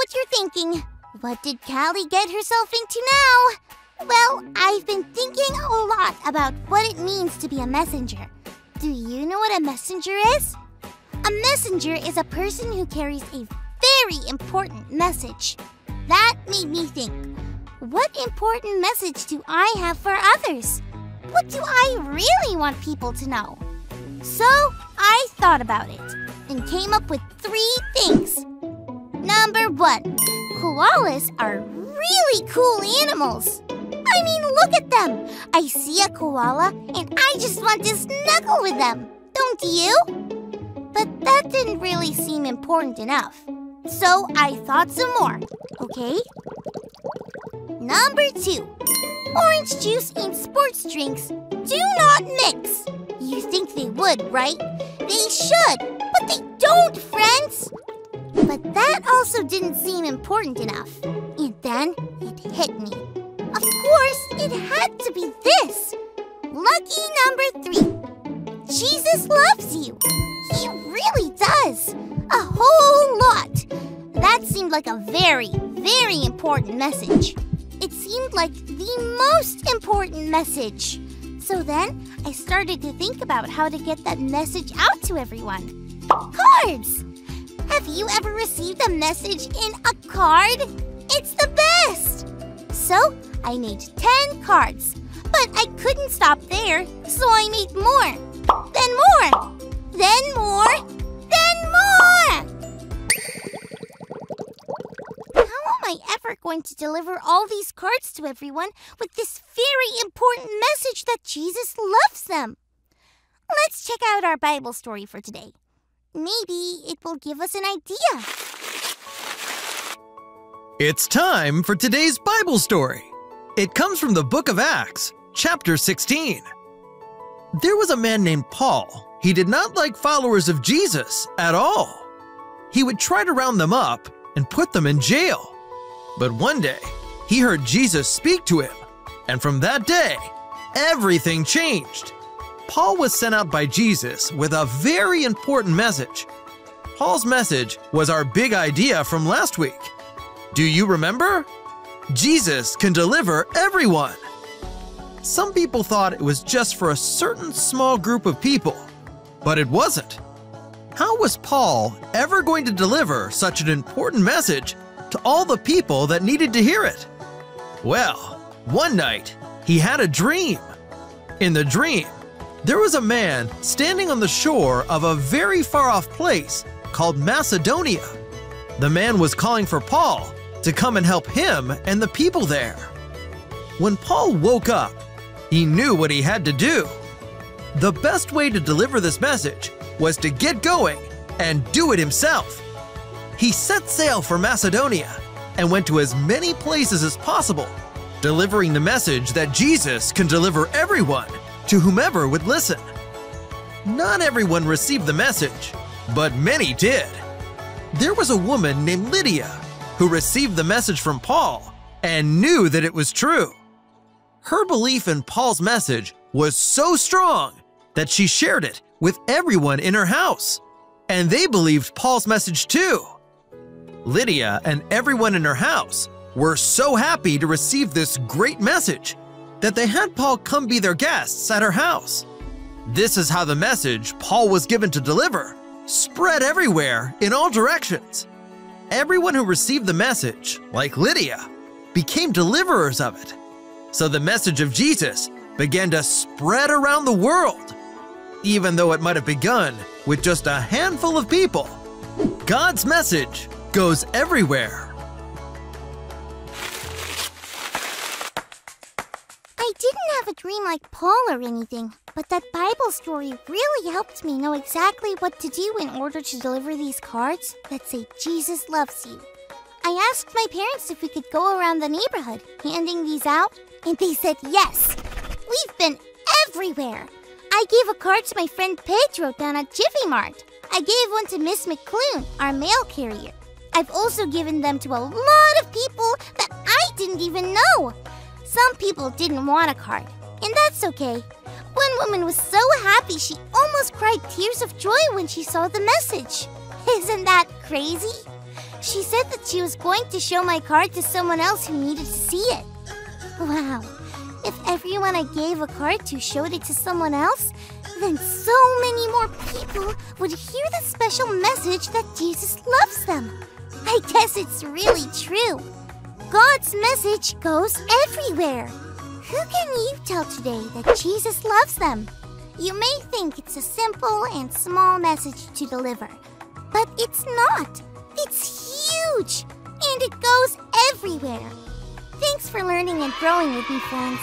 what you're thinking. What did Callie get herself into now? Well, I've been thinking a lot about what it means to be a messenger. Do you know what a messenger is? A messenger is a person who carries a very important message. That made me think, what important message do I have for others? What do I really want people to know? So I thought about it and came up with 3 things. Number 1, koalas are really cool animals. I mean, look at them. I see a koala and I just want to snuggle with them. Don't you? But that didn't really seem important enough. So I thought some more, okay? Number 2, orange juice and sports drinks do not mix. You think they would, right? They should, but they don't, friends. But that also didn't seem important enough. And then it hit me. Of course, it had to be this. Lucky number 3. Jesus loves you. He really does. A whole lot. That seemed like a very, very important message. It seemed like the most important message. So then, I started to think about how to get that message out to everyone. Cards! Have you ever received a message in a card? It's the best! So, I made 10 cards. But I couldn't stop there, so I made more. Then more. Then more. Then more! How am I ever going to deliver all these cards to everyone with this very important message that Jesus loves them? Let's check out our Bible story for today. Maybe it will give us an idea. It's time for today's Bible story. It comes from the book of Acts, chapter 16. There was a man named Paul. He did not like followers of Jesus at all. He would try to round them up and put them in jail. But one day, he heard Jesus speak to him, and from that day, everything changed. Paul was sent out by Jesus with a very important message. Paul's message was our big idea from last week. Do you remember? Jesus can deliver everyone. Some people thought it was just for a certain small group of people, but it wasn't. How was Paul ever going to deliver such an important message to all the people that needed to hear it? Well, one night, he had a dream. In the dream, there was a man standing on the shore of a very far-off place called Macedonia. The man was calling for Paul to come and help him and the people there. When Paul woke up, he knew what he had to do. The best way to deliver this message was to get going and do it himself. He set sail for Macedonia and went to as many places as possible, delivering the message that Jesus can deliver everyone to whomever would listen. Not everyone received the message, but many did. There was a woman named Lydia who received the message from Paul and knew that it was true. Her belief in Paul's message was so strong that she shared it with everyone in her house, and they believed Paul's message too. Lydia and everyone in her house were so happy to receive this great message that they had Paul come be their guests at her house. This is how the message Paul was given to deliver spread everywhere in all directions. Everyone who received the message, like Lydia, became deliverers of it. So the message of Jesus began to spread around the world. Even though it might have begun with just a handful of people, God's message goes everywhere. I didn't have a dream like Paul or anything, but that Bible story really helped me know exactly what to do in order to deliver these cards that say Jesus loves you. I asked my parents if we could go around the neighborhood handing these out, and they said yes. We've been everywhere. I gave a card to my friend Pedro down at Jiffy Mart. I gave one to Miss McClune, our mail carrier. I've also given them to a lot of people that I didn't even know. Some people didn't want a card, and that's okay. One woman was so happy she almost cried tears of joy when she saw the message. Isn't that crazy? She said that she was going to show my card to someone else who needed to see it. Wow, if everyone I gave a card to showed it to someone else, then so many more people would hear the special message that Jesus loves them. I guess it's really true. God's message goes everywhere. Who can you tell today that Jesus loves them? You may think it's a simple and small message to deliver, but it's not. It's huge, and it goes everywhere. Thanks for learning and growing with me, friends.